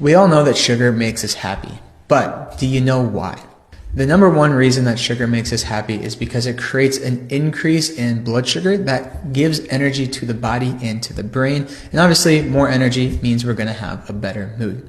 We all know that sugar makes us happy, but do you know why? The number one reason that sugar makes us happy is because it creates an increase in blood sugar that gives energy to the body and to the brain. And obviously, more energy means we're going to have a better mood.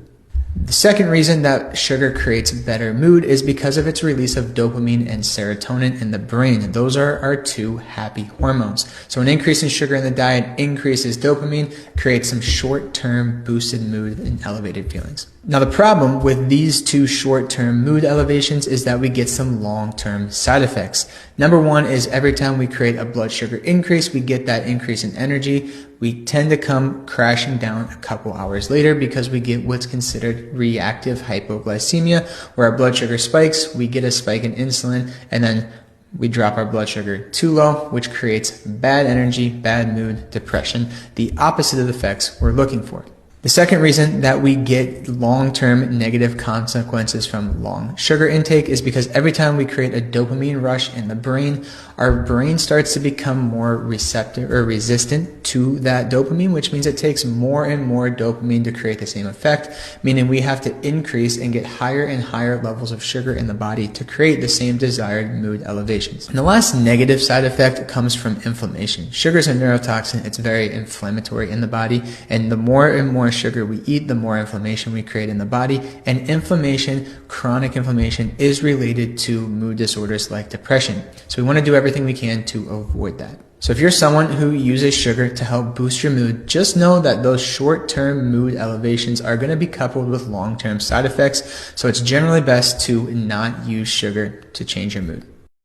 The second reason that sugar creates better mood is because of its release of dopamine and serotonin in the brain. Those are our two happy hormones. So an increase in sugar in the diet increases dopamine, creates some short-term boosted mood and elevated feelings. Now the problem with these two short-term mood elevations is that we get some long-term side effects. Number one is every time we create a blood sugar increase, we get that increase in energy. We tend to come crashing down a couple hours later because we get what's considered reactive hypoglycemia, where our blood sugar spikes, we get a spike in insulin, and then we drop our blood sugar too low, which creates bad energy, bad mood, depression, the opposite of the effects we're looking for. The second reason that we get long-term negative consequences from long sugar intake is because every time we create a dopamine rush in the brain, our brain starts to become more receptive or resistant to that dopamine, which means it takes more and more dopamine to create the same effect, meaning we have to increase and get higher and higher levels of sugar in the body to create the same desired mood elevations. And the last negative side effect comes from inflammation. Sugar is a neurotoxin. It's very inflammatory in the body, and the more and more sugar we eat, the more inflammation we create in the body. And inflammation, chronic inflammation, is related to mood disorders like depression. So we want to do everything we can to avoid that. So if you're someone who uses sugar to help boost your mood, just know that those short-term mood elevations are going to be coupled with long-term side effects. So it's generally best to not use sugar to change your mood.